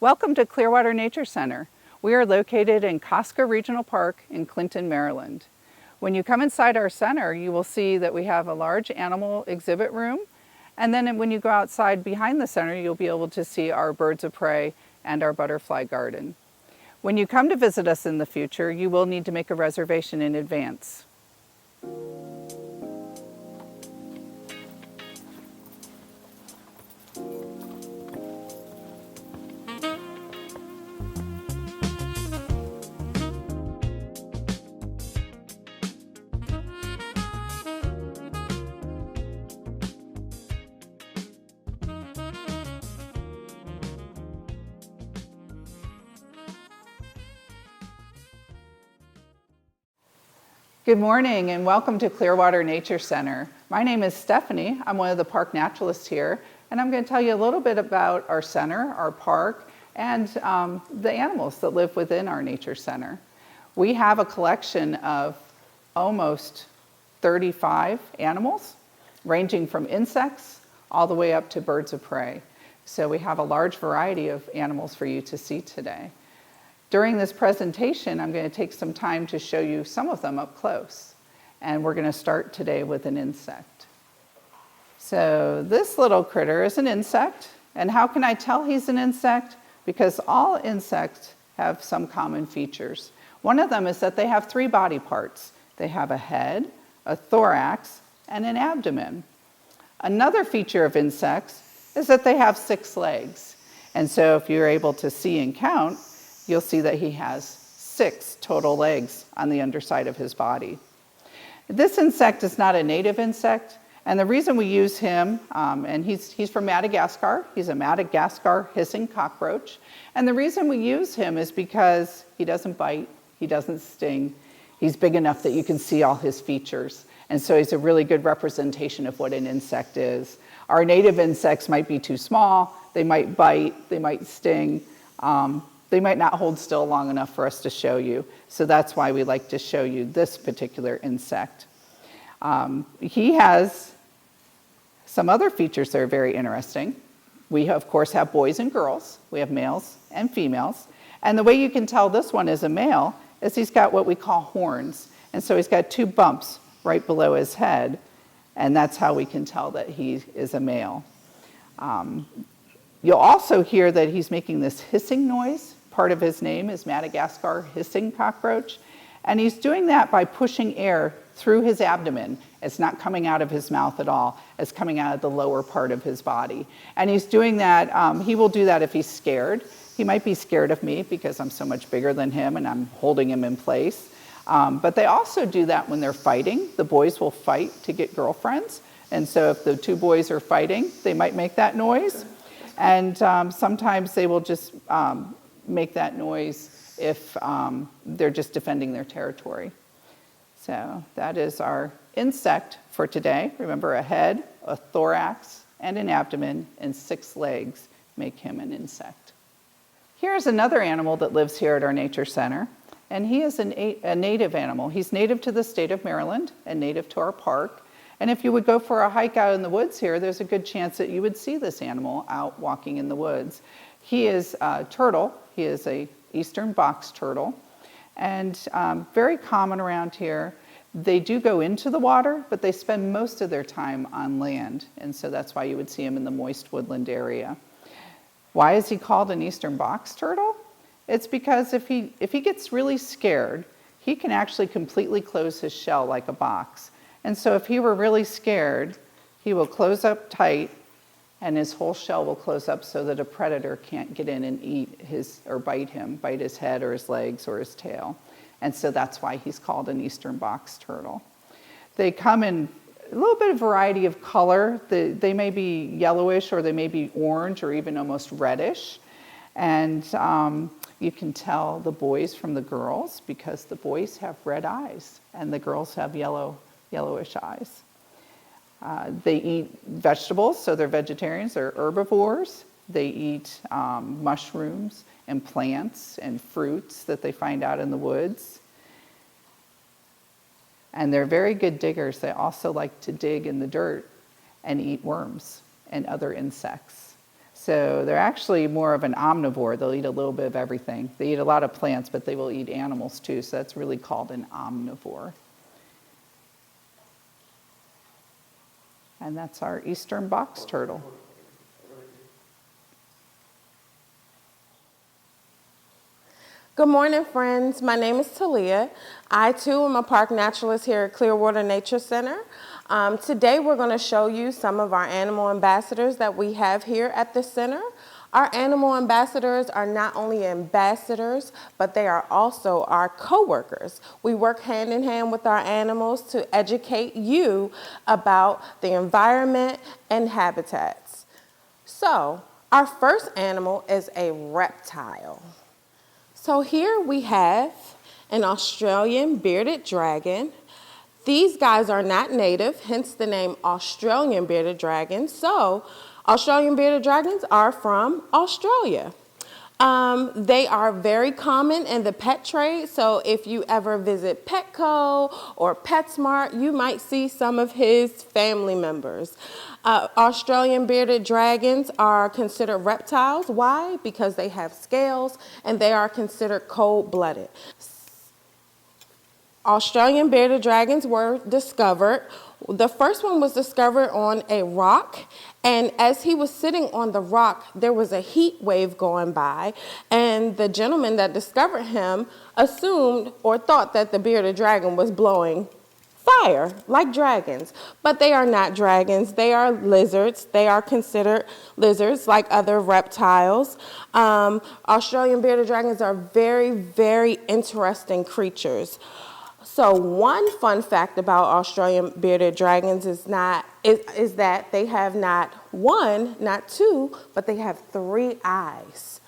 Welcome to Clearwater Nature Center. We are located in Costco Regional Park in Clinton, Maryland. When you come inside our center, you will see that we have a large animal exhibit room. And then when you go outside behind the center, you'll be able to see our birds of prey and our butterfly garden. When you come to visit us in the future, you will need to make a reservation in advance. Good morning and welcome to Clearwater Nature Center. My name is Stephanie. I'm one of the park naturalists here, and I'm going to tell you a little bit about our center, our park, and the animals that live within our nature center. We have a collection of almost 35 animals, ranging from insects all the way up to birds of prey. So we have a large variety of animals for you to see today. During this presentation, I'm going to take some time to show you some of them up close. And we're going to start today with an insect. So this little critter is an insect. And how can I tell he's an insect? Because all insects have some common features. One of them is that they have 3 body parts. They have a head, a thorax, and an abdomen. Another feature of insects is that they have 6 legs. And so if you're able to see and count, you'll see that he has 6 total legs on the underside of his body. This insect is not a native insect, and the reason we use him, and he's from Madagascar. He's a Madagascar hissing cockroach. And the reason we use him is because he doesn't bite, he doesn't sting. He's big enough that you can see all his features. And so he's a really good representation of what an insect is. Our native insects might be too small, they might bite, they might sting. They might not hold still long enough for us to show you. So that's why we like to show you this particular insect. He has some other features that are very interesting. We, of course, have boys and girls. We have males and females. And the way you can tell this one is a male is he's got what we call horns. And so he's got 2 bumps right below his head. And that's how we can tell that he is a male. You'll also hear that he's making this hissing noise. Part of his name is Madagascar hissing cockroach. And he's doing that by pushing air through his abdomen. It's not coming out of his mouth at all. It's coming out of the lower part of his body. And he's doing that, he will do that if he's scared. He might be scared of me because I'm so much bigger than him and I'm holding him in place. But they also do that when they're fighting. The boys will fight to get girlfriends. And so if the 2 boys are fighting, they might make that noise. And sometimes they will just make that noise if they're just defending their territory. So that is our insect for today. Remember, a head, a thorax, and an abdomen, and 6 legs make him an insect. Here's another animal that lives here at our nature center, and he is a native animal. He's native to the state of Maryland and native to our park. And if you would go for a hike out in the woods here, there's a good chance that you would see this animal out walking in the woods. He is a turtle. He is an eastern box turtle, and very common around here. They do go into the water, but they spend most of their time on land, and so that's why you would see him in the moist woodland area. Why is he called an eastern box turtle? It's because if he gets really scared, he can actually completely close his shell like a box. And so if he were really scared, he will close up tight, and his whole shell will close up so that a predator can't get in and eat his, or bite his head or his legs or his tail. And so that's why he's called an eastern box turtle. They come in a little bit of variety of color. They may be yellowish, or they may be orange, or even almost reddish. And you can tell the boys from the girls because the boys have red eyes and the girls have yellowish eyes. They eat vegetables, so they're vegetarians. They're herbivores. They eat mushrooms and plants and fruits that they find out in the woods. And they're very good diggers. They also like to dig in the dirt and eat worms and other insects. So they're actually more of an omnivore. They'll eat a little bit of everything. They eat a lot of plants, but they will eat animals too. So that's really called an omnivore. And that's our eastern box turtle. Good morning, friends. My name is Talia. I, too, am a park naturalist here at Clearwater Nature Center. Today, we're going to show you some of our animal ambassadors that we have here at the center. Our animal ambassadors are not only ambassadors, but they are also our co-workers. We work hand in hand with our animals to educate you about the environment and habitats. So, our first animal is a reptile. So here we have an Australian bearded dragon. These guys are not native, hence the name Australian bearded dragon. So Australian bearded dragons are from Australia. They are very common in the pet trade. So if you ever visit Petco or PetSmart, you might see some of his family members. Australian bearded dragons are considered reptiles. Why? Because they have scales and they are considered cold-blooded. Australian bearded dragons were discovered. The first one was discovered on a rock, and as he was sitting on the rock, there was a heat wave going by, and the gentleman that discovered him assumed or thought that the bearded dragon was blowing fire, like dragons. But they are not dragons. They are lizards. They are considered lizards like other reptiles. Australian bearded dragons are very, very interesting creatures. So one fun fact about Australian bearded dragons is that they have not one, not two, but they have 3 eyes.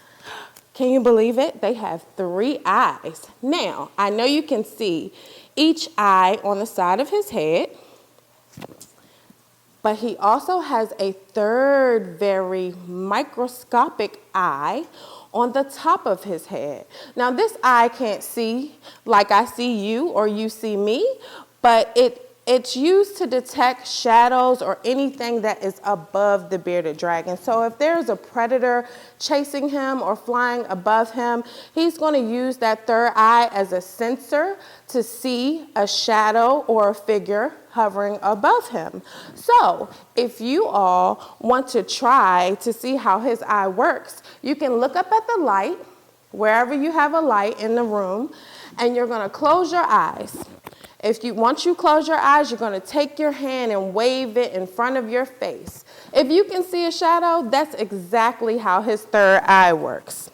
Can you believe it? They have 3 eyes. Now, I know you can see each eye on the side of his head, but he also has a third very microscopic eye on the top of his head. Now, this eye can't see like I see you or you see me, but it's used to detect shadows or anything that is above the bearded dragon. So if there's a predator chasing him or flying above him, he's going to use that third eye as a sensor to see a shadow or a figure hovering above him. So if you all want to try to see how his eye works, you can look up at the light, wherever you have a light in the room, and you're going to close your eyes. Once you close your eyes, you're going to take your hand and wave it in front of your face. If you can see a shadow, that's exactly how his third eye works.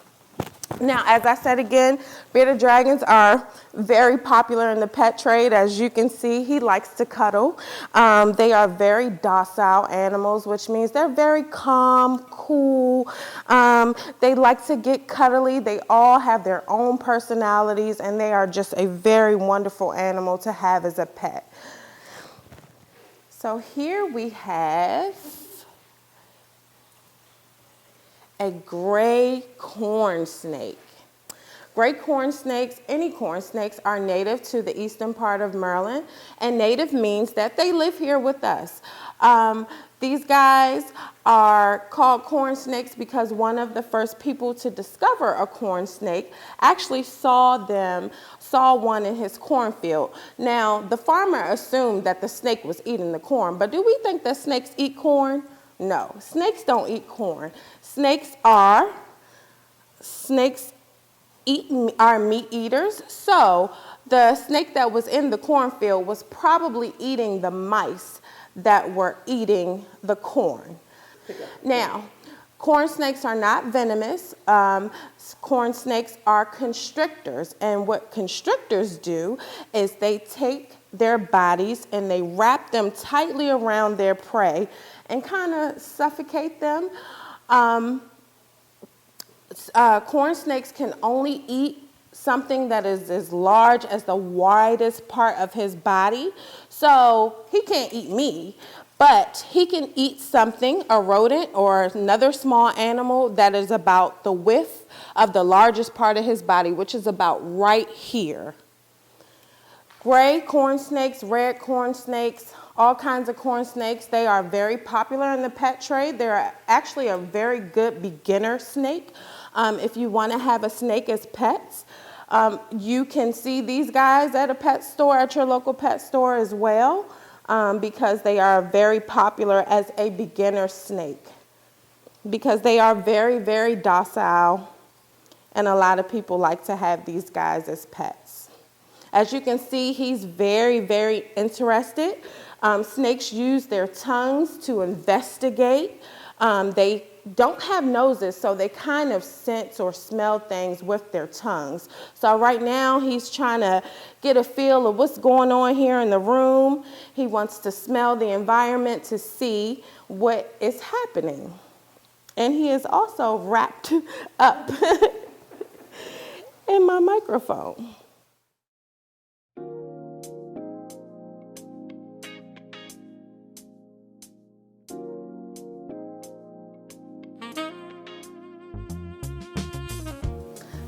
Now, as I said again, bearded dragons are very popular in the pet trade. As you can see, he likes to cuddle. They are very docile animals, which means they're very calm, cool. They like to get cuddly. They all have their own personalities, and they are just a very wonderful animal to have as a pet. So here we have a gray corn snake. Gray corn snakes, any corn snakes, are native to the eastern part of Maryland, and native means that they live here with us. These guys are called corn snakes because one of the first people to discover a corn snake actually saw one in his cornfield. Now, the farmer assumed that the snake was eating the corn, but do we think that snakes eat corn? No, snakes don't eat corn. Snakes are meat eaters. So the snake that was in the cornfield was probably eating the mice that were eating the corn. Now, corn snakes are not venomous. Corn snakes are constrictors. And what constrictors do is they take their bodies and they wrap them tightly around their prey and kind of suffocate them. Corn snakes can only eat something that is as large as the widest part of his body. So he can't eat me, but he can eat something, a rodent or another small animal that is about the width of the largest part of his body, which is about right here. Gray corn snakes, red corn snakes, all kinds of corn snakes. They are very popular in the pet trade. They're actually a very good beginner snake. If you want to have a snake as pets, you can see these guys at a pet store, at your local pet store as well, because they are very popular as a beginner snake, because they are very, very docile, and a lot of people like to have these guys as pets. As you can see, he's very, very interested. Snakes use their tongues to investigate. They don't have noses, so they kind of sense or smell things with their tongues. So right now he's trying to get a feel of what's going on here in the room. He wants to smell the environment to see what is happening. And he is also wrapped up in my microphone.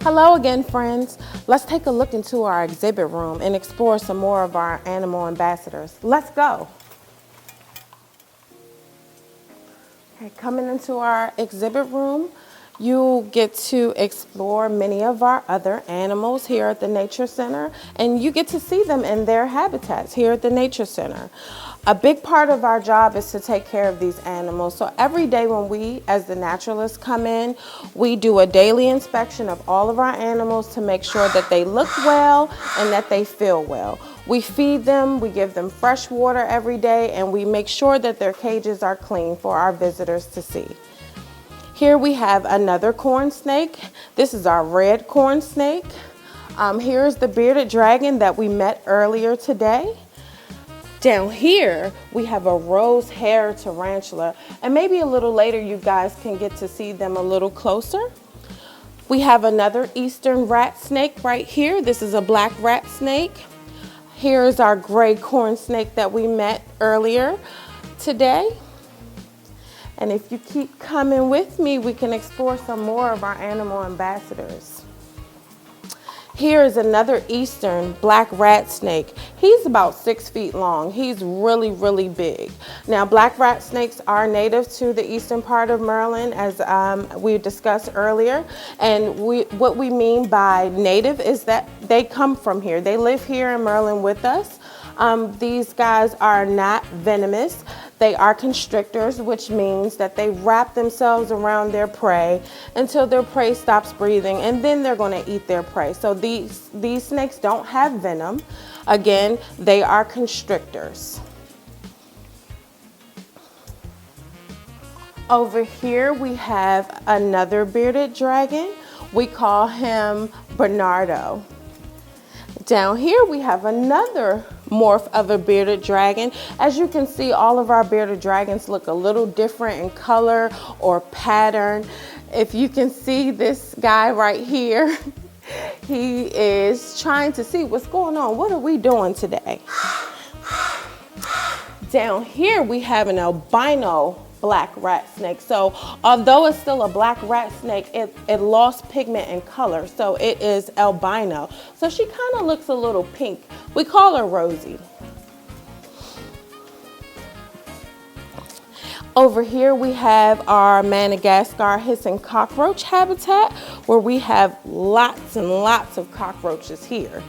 Hello again, friends. Let's take a look into our exhibit room and explore some more of our animal ambassadors. Let's go. Okay, coming into our exhibit room, you'll get to explore many of our other animals here at the Nature Center, and you get to see them in their habitats here at the Nature Center. A big part of our job is to take care of these animals. So every day when we, as the naturalists, come in, we do a daily inspection of all of our animals to make sure that they look well and that they feel well. We feed them, we give them fresh water every day, and we make sure that their cages are clean for our visitors to see. Here we have another corn snake. This is our red corn snake. Here's the bearded dragon that we met earlier today. Down here, we have a rose hair tarantula, and maybe a little later you guys can get to see them a little closer. We have another eastern rat snake right here. This is a black rat snake. Here's our gray corn snake that we met earlier today. And if you keep coming with me, we can explore some more of our animal ambassadors. Here is another eastern black rat snake. He's about 6 feet long. He's really, really big. Now, black rat snakes are native to the eastern part of Maryland, as we discussed earlier. And what we mean by native is that they come from here. They live here in Maryland with us. These guys are not venomous. They are constrictors, which means that they wrap themselves around their prey until their prey stops breathing, and then they're going to eat their prey. So these snakes don't have venom. Again, they are constrictors. Over here we have another bearded dragon. We call him Bernardo. Down here we have another morph of a bearded dragon. As you can see, all of our bearded dragons look a little different in color or pattern. If you can see this guy right here, he is trying to see what's going on. What are we doing today? Down here we have an albino black rat snake. So although it's still a black rat snake, it lost pigment and color, so it is albino. So she kind of looks a little pink. We call her Rosie. Over here we have our Madagascar hissing cockroach habitat, where we have lots and lots of cockroaches here.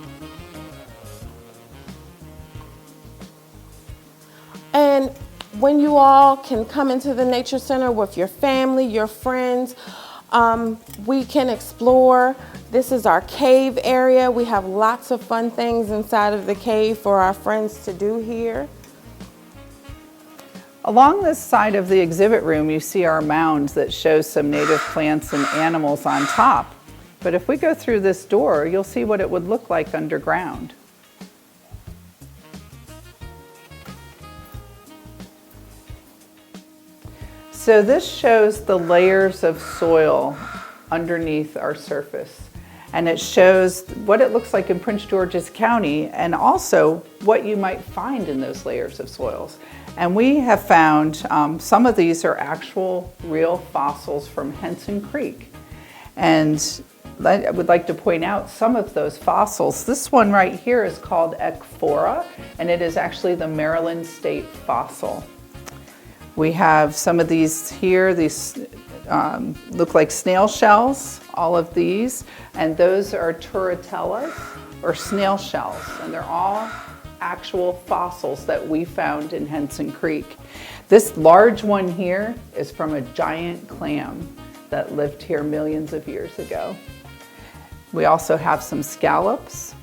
And when you all can come into the Nature Center with your family, your friends, we can explore. This is our cave area. We have lots of fun things inside of the cave for our friends to do here. Along this side of the exhibit room, you see our mounds that show some native plants and animals on top. But if we go through this door, you'll see what it would look like underground. So this shows the layers of soil underneath our surface. And it shows what it looks like in Prince George's County, and also what you might find in those layers of soils. And we have found some of these are actual real fossils from Henson Creek. And I would like to point out some of those fossils. This one right here is called Ekphora, and it is actually the Maryland state fossil. We have some of these here. These look like snail shells, all of these, and those are turritellas or snail shells, and they're all actual fossils that we found in Henson Creek. This large one here is from a giant clam that lived here millions of years ago. We also have some scallops,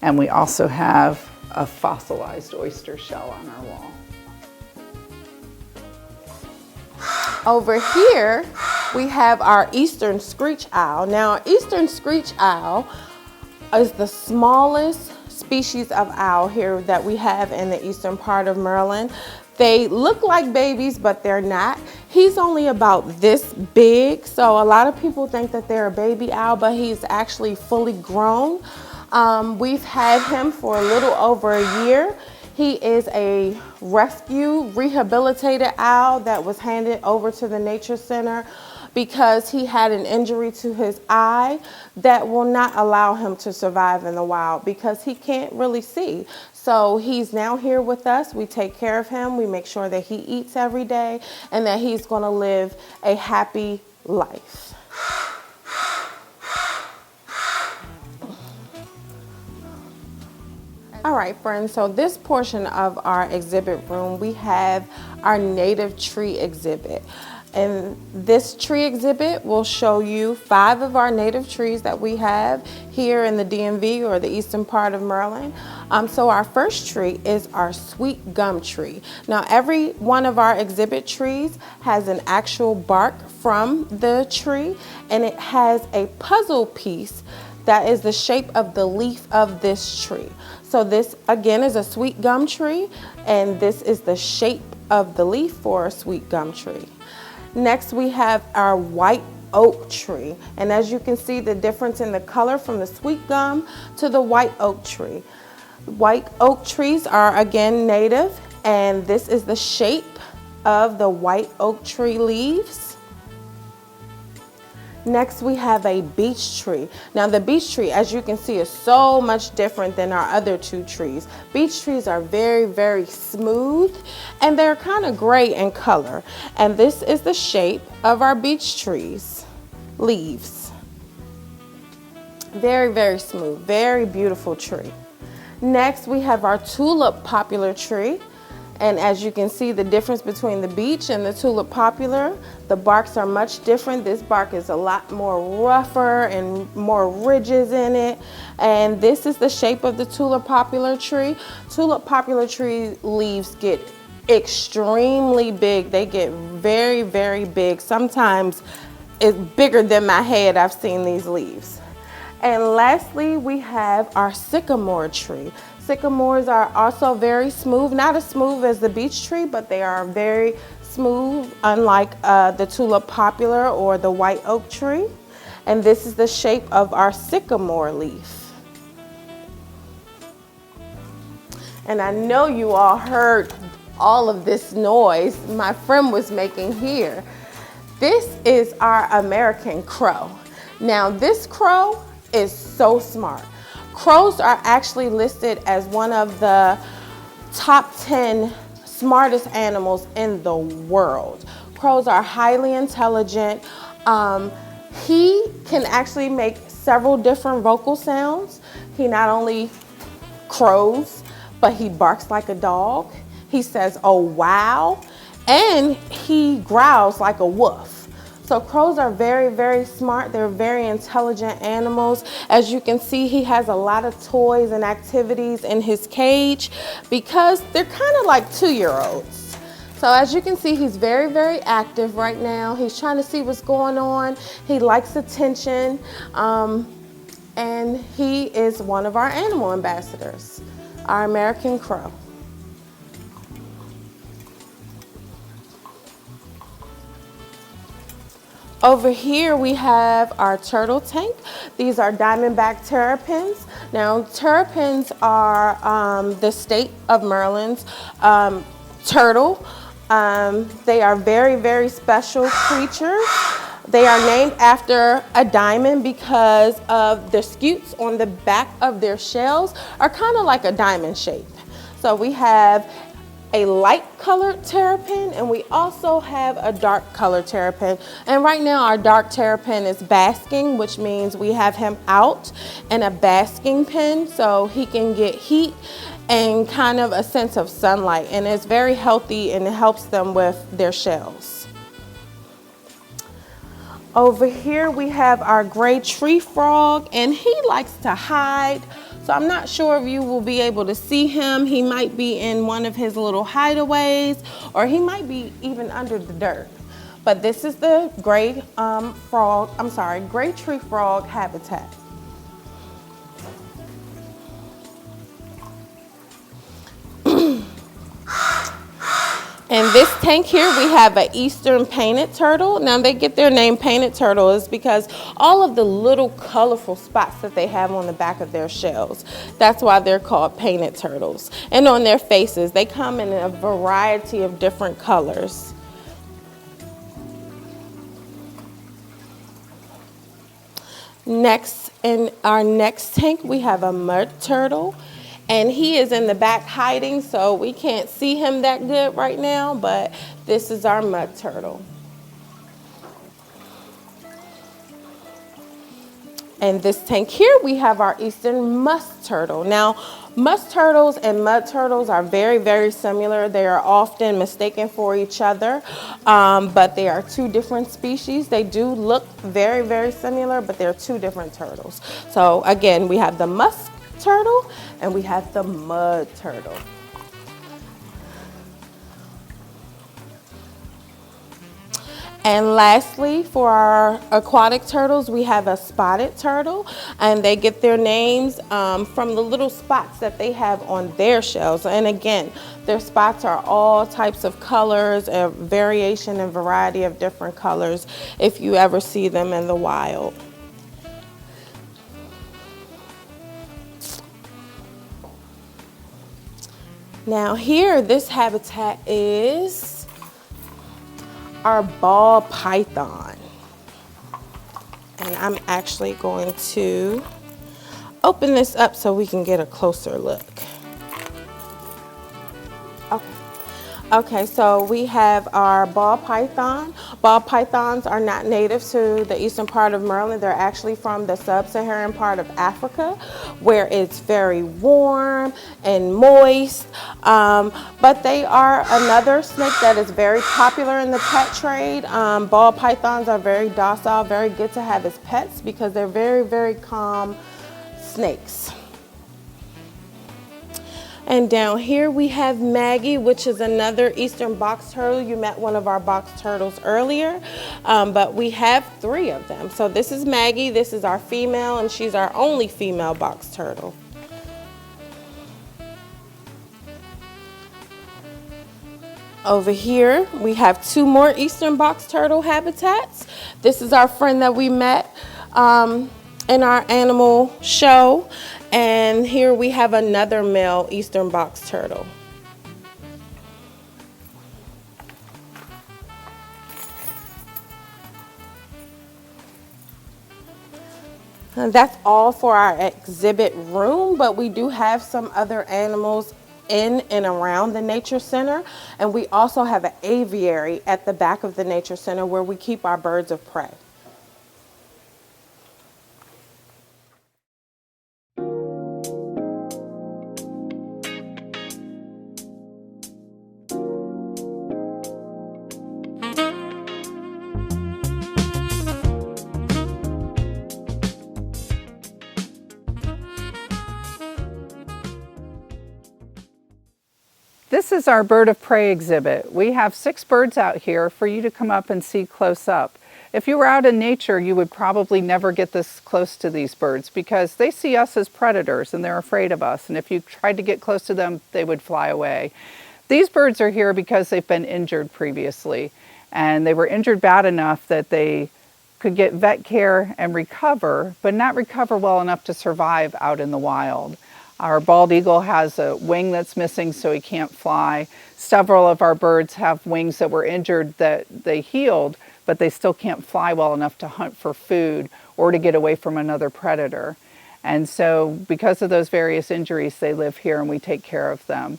and we also have a fossilized oyster shell on our wall. Over here, we have our eastern screech owl. Now, our eastern screech owl is the smallest species of owl here that we have in the eastern part of Maryland. They look like babies, but they're not. He's only about this big, so a lot of people think that they're a baby owl, but he's actually fully grown. We've had him for a little over a year. He is a rescue rehabilitated owl that was handed over to the Nature Center because he had an injury to his eye that will not allow him to survive in the wild because he can't really see. So he's now here with us. We take care of him. We make sure that he eats every day and that he's going to live a happy life. All right, friends, so this portion of our exhibit room, we have our native tree exhibit. And this tree exhibit will show you 5 of our native trees that we have here in the DMV or the eastern part of Maryland. So our first tree is our sweet gum tree. Now, every one of our exhibit trees has an actual bark from the tree, and it has a puzzle piece that is the shape of the leaf of this tree. So this, again, is a sweet gum tree, and this is the shape of the leaf for a sweet gum tree. Next, we have our white oak tree. And as you can see the difference in the color from the sweet gum to the white oak tree. White oak trees are, again, native, and this is the shape of the white oak tree leaves. Next, we have a beech tree. Now, the beech tree, as you can see, is so much different than our other 2 trees. Beech trees are very, very smooth, and they're kind of gray in color. And this is the shape of our beech trees leaves. Very, very smooth, very beautiful tree. Next, we have our tulip popular tree. And as you can see the difference between the beech and the tulip popular, the barks are much different. This bark is a lot more rougher and more ridges in it. And this is the shape of the tulip popular tree. Tulip popular tree leaves get extremely big. They get very, very big. Sometimes it's bigger than my head. I've seen these leaves. And lastly, we have our sycamore tree. Sycamores are also very smooth, not as smooth as the beech tree, but they are very smooth, unlike the tulip popular or the white oak tree. And this is the shape of our sycamore leaf. And I know you all heard all of this noise my friend was making here. This is our American crow. Now, this crow is so smart. Crows are actually listed as one of the top 10 smartest animals in the world. Crows are highly intelligent. He can actually make several different vocal sounds. He not only crows, but he barks like a dog. He says, "Oh, wow." And he growls like a wolf. So crows are very, very smart. They're very intelligent animals. As you can see, he has a lot of toys and activities in his cage because they're kind of like 2-year-olds. So as you can see, he's very, very active right now. He's trying to see what's going on. He likes attention, and he is one of our animal ambassadors, our American crow. Over here we have our turtle tank. These are diamondback terrapins. Now, terrapins are the state of Maryland's turtle. They are very, very special creatures. They are named after a diamond because of the scutes on the back of their shells are kind of like a diamond shape. So we have a light colored terrapin and we also have a dark colored terrapin. And right now our dark terrapin is basking, which means we have him out in a basking pen so he can get heat and kind of a sense of sunlight. And it's very healthy and it helps them with their shells. Over here we have our gray tree frog and he likes to hide. So I'm not sure if you will be able to see him. He might be in one of his little hideaways or he might be even under the dirt. But this is the gray tree frog habitat. In this tank here, we have an eastern painted turtle. Now they get their name painted turtle is because all of the little colorful spots that they have on the back of their shells. That's why they're called painted turtles. And on their faces, they come in a variety of different colors. Next, in our next tank, we have a mud turtle. And he is in the back hiding, so we can't see him that good right now, but this is our mud turtle. And this tank here, we have our eastern musk turtle. Now, musk turtles and mud turtles are very, very similar. They are often mistaken for each other, but they are two different species. They do look very, very similar, but they're two different turtles. So again, we have the musk turtle and we have the mud turtle. And lastly, for our aquatic turtles, we have a spotted turtle, and they get their names from the little spots that they have on their shells. And again, their spots are all types of colors, a variation and variety of different colors if you ever see them in the wild. Now here, this habitat is our ball python. And I'm actually going to open this up so we can get a closer look. Okay, so we have our ball python. Ball pythons are not native to the eastern part of Maryland. They're actually from the sub-Saharan part of Africa, where it's very warm and moist. But they are another snake that is very popular in the pet trade. Ball pythons are very docile, very good to have as pets because they're very, very calm snakes. And down here we have Maggie, which is another eastern box turtle. You met one of our box turtles earlier, but we have 3 of them. So this is Maggie, this is our female, and she's our only female box turtle. Over here, we have 2 more eastern box turtle habitats. This is our friend that we met in our animal show. And here we have another male eastern box turtle. And that's all for our exhibit room, but we do have some other animals in and around the Nature Center. And we also have an aviary at the back of the Nature Center where we keep our birds of prey. This is our bird of prey exhibit. We have 6 birds out here for you to come up and see close up. If you were out in nature, you would probably never get this close to these birds because they see us as predators and they're afraid of us. And if you tried to get close to them, they would fly away. These birds are here because they've been injured previously. And they were injured bad enough that they could get vet care and recover, but not recover well enough to survive out in the wild. Our bald eagle has a wing that's missing, so he can't fly. Several of our birds have wings that were injured that they healed, but they still can't fly well enough to hunt for food or to get away from another predator. And so because of those various injuries, they live here and we take care of them.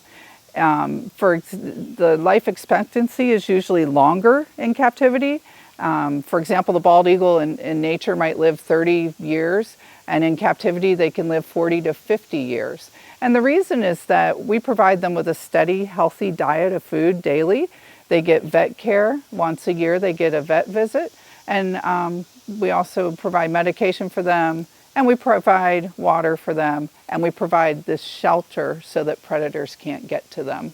The life expectancy is usually longer in captivity. For example, the bald eagle in nature might live 30 years, and in captivity they can live 40 to 50 years. And the reason is that we provide them with a steady, healthy diet of food daily. They get vet care once a year, they get a vet visit, and we also provide medication for them, and we provide water for them, and we provide this shelter so that predators can't get to them.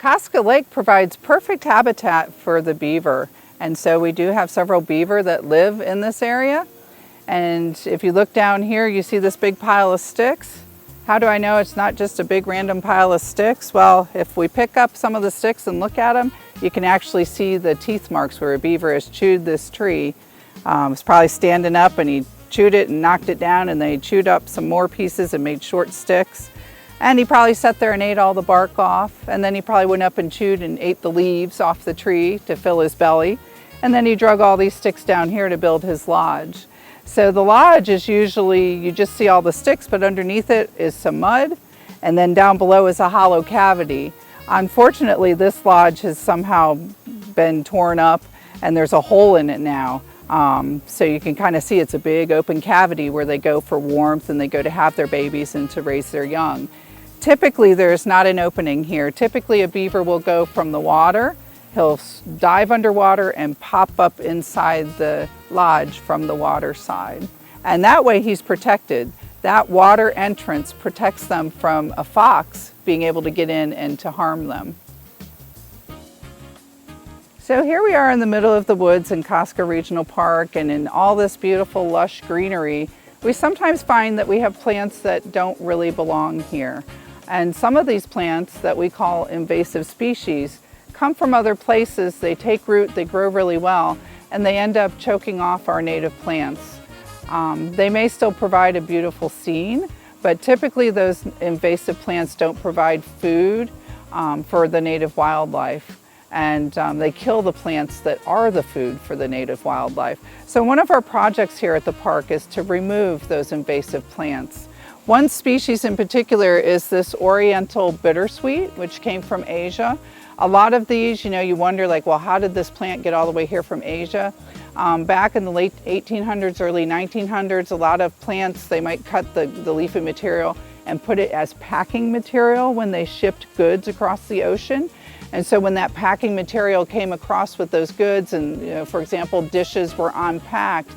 Casca Lake provides perfect habitat for the beaver, and so we do have several beaver that live in this area. And if you look down here, you see this big pile of sticks. How do I know it's not just a big random pile of sticks? Well, if we pick up some of the sticks and look at them, you can actually see the teeth marks where a beaver has chewed this tree. It's probably standing up and he chewed it and knocked it down, and they chewed up some more pieces and made short sticks. And he probably sat there and ate all the bark off, and then he probably went up and chewed and ate the leaves off the tree to fill his belly. And then he drug all these sticks down here to build his lodge. So the lodge is usually, you just see all the sticks, but underneath it is some mud, and then down below is a hollow cavity. Unfortunately, this lodge has somehow been torn up and there's a hole in it now. So you can kind of see it's a big open cavity where they go for warmth and they go to have their babies and to raise their young. Typically, there's not an opening here. Typically, a beaver will go from the water, he'll dive underwater and pop up inside the lodge from the water side. And that way he's protected. That water entrance protects them from a fox being able to get in and to harm them. So here we are in the middle of the woods in Casca Regional Park, and in all this beautiful lush greenery, we sometimes find that we have plants that don't really belong here. And some of these plants that we call invasive species come from other places, they take root, they grow really well, and they end up choking off our native plants. They may still provide a beautiful scene, but typically those invasive plants don't provide food for the native wildlife. And they kill the plants that are the food for the native wildlife. So one of our projects here at the park is to remove those invasive plants. One species in particular is this oriental bittersweet, which came from Asia. A lot of these, you wonder like, well, how did this plant get all the way here from Asia? Back in the late 1800s, early 1900s, a lot of plants, they might cut the leafy material and put it as packing material when they shipped goods across the ocean. And so when that packing material came across with those goods and, for example, dishes were unpacked,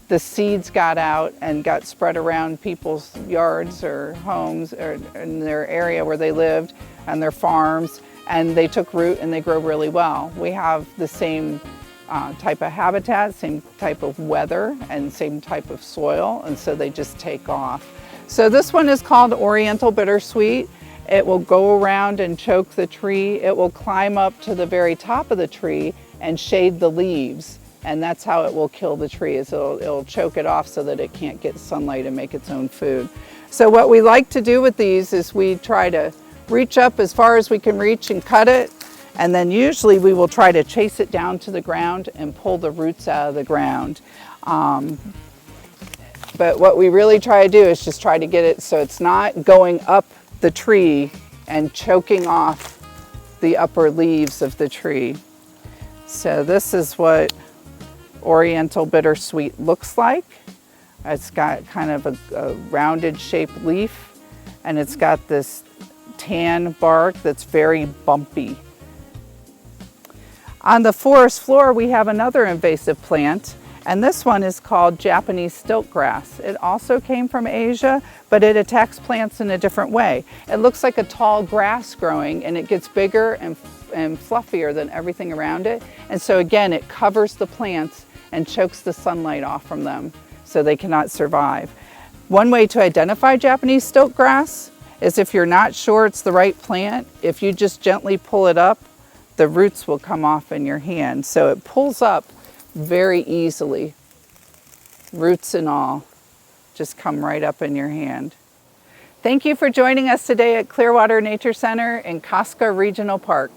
the seeds got out and got spread around people's yards or homes or in their area where they lived and their farms, and they took root and they grow really well. We have the same type of habitat, same type of weather, and same type of soil, and so they just take off. So this one is called Oriental Bittersweet. It will go around and choke the tree. It will climb up to the very top of the tree and shade the leaves. And that's how it will kill the tree, is it'll choke it off so that it can't get sunlight and make its own food. So what we like to do with these is we try to reach up as far as we can reach and cut it. And then usually we will try to chase it down to the ground and pull the roots out of the ground. But what we really try to do is just try to get it so it's not going up the tree and choking off the upper leaves of the tree. So this is what Oriental Bittersweet looks like. It's got kind of a rounded shaped leaf, and it's got this tan bark that's very bumpy. On the forest floor, we have another invasive plant, and this one is called Japanese stiltgrass. It also came from Asia, but it attacks plants in a different way. It looks like a tall grass growing, and it gets bigger and fluffier than everything around it. And so again, it covers the plants and chokes the sunlight off from them, so they cannot survive. One way to identify Japanese stiltgrass is if you're not sure it's the right plant, if you just gently pull it up, the roots will come off in your hand. So it pulls up very easily. Roots and all just come right up in your hand. Thank you for joining us today at Clearwater Nature Center in Casca Regional Park.